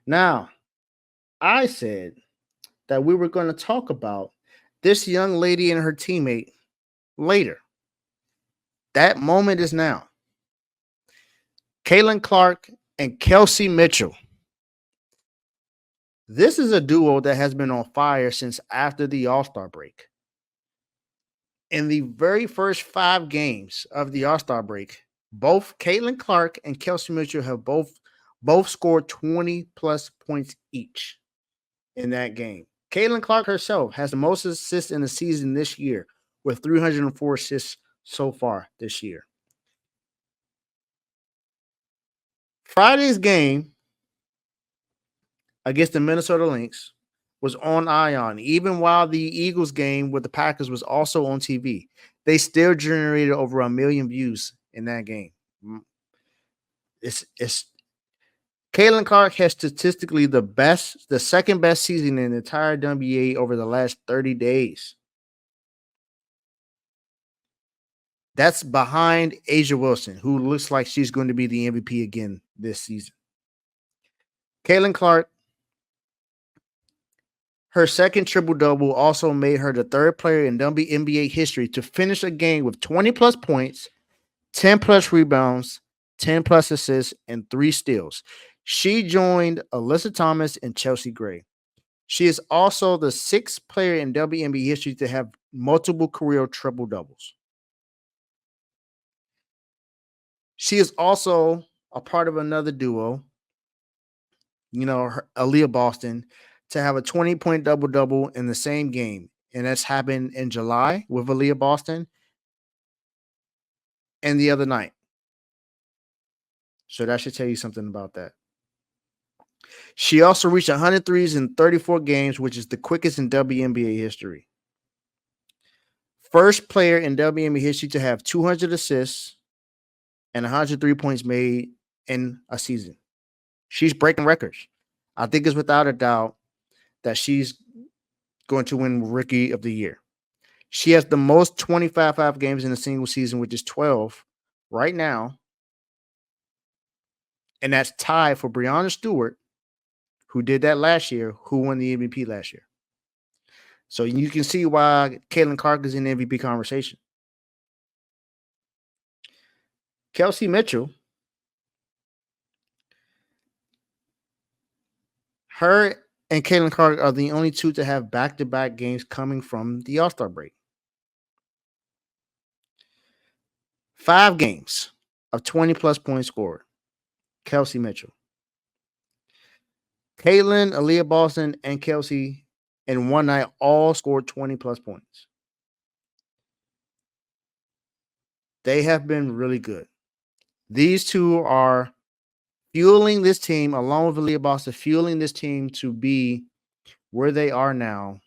Now, I said that we were going to talk about this young lady and her teammate later. That moment is now. Caitlin Clark and Kelsey Mitchell. This is a duo that has been on fire since after the All-Star break. In the very first 5 games of the All-Star break, both Caitlin Clark and Kelsey Mitchell have both scored 20 plus points each in that game. Caitlin Clark herself has the most assists in the season this year with 304 assists so far this year. Friday's game against the Minnesota Lynx was on Ion, even while the Eagles game with the Packers was also on TV. They still generated over 1 million views in that game. It's Caitlin Clark has statistically the second best season in the entire WNBA over the last 30 days. That's behind Asia Wilson, who looks like she's going to be the MVP again this season. Caitlin Clark, her second triple-double also made her the third player in WNBA history to finish a game with 20-plus points, 10-plus rebounds, 10-plus assists, and 3 steals. She joined Alyssa Thomas and Chelsea Gray. She is also the 6th player in WNBA history to have multiple career triple-doubles. She is also a part of another duo, Aaliyah Boston, to have a 20-point double-double in the same game. And that's happened in July with Aaliyah Boston and the other night. So that should tell you something about that. She also reached 100 threes in 34 games, which is the quickest in WNBA history. First player in WNBA history to have 200 assists and 103 points made in a season. She's breaking records. I think it's without a doubt that she's going to win Rookie of the Year. She has the most 25 games in a single season, which is 12 right now. And that's tied for Breonna Stewart, who did that last year, who won the MVP last year. So you can see why Caitlin Clark is in the MVP conversation. Kelsey Mitchell, her and Caitlin Clark are the only two to have back-to-back games coming from the All-Star break. 5 games of 20-plus points scored. Kelsey Mitchell. Caitlin, Aaliyah Boston, and Kelsey in one night all scored 20-plus points. They have been really good. These two are fueling this team, along with Aaliyah Boston, fueling this team to be where they are now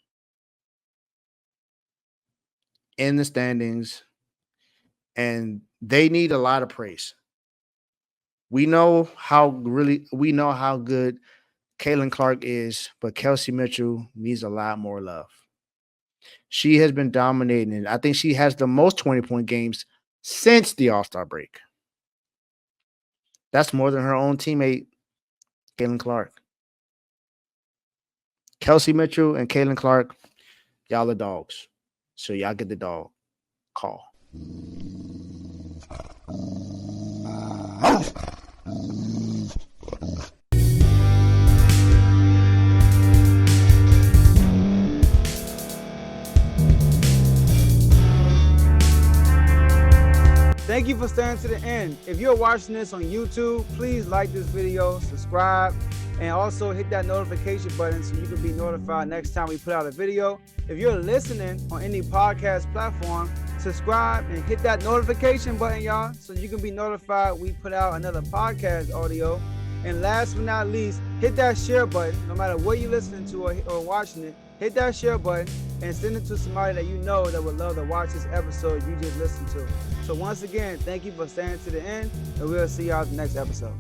in the standings, and they need a lot of praise. We know how good Caitlin Clark is, but Kelsey Mitchell needs a lot more love. She has been dominating, and I think she has the most 20-point games since the All-Star break. That's more than her own teammate, Caitlin Clark. Kelsey Mitchell and Caitlin Clark, y'all are dogs. So y'all get the dog call. Thank you for staying to the end. If you're watching this on YouTube, please like this video, subscribe, and also hit that notification button so you can be notified next time we put out a video. If you're listening on any podcast platform, subscribe and hit that notification button, y'all, so you can be notified we put out another podcast audio. And last but not least, hit that share button. No matter what you're listening to or watching it, hit that share button and send it to somebody that you know that would love to watch this episode you just listened to. So once again, thank you for staying to the end, and we'll see y'all in the next episode.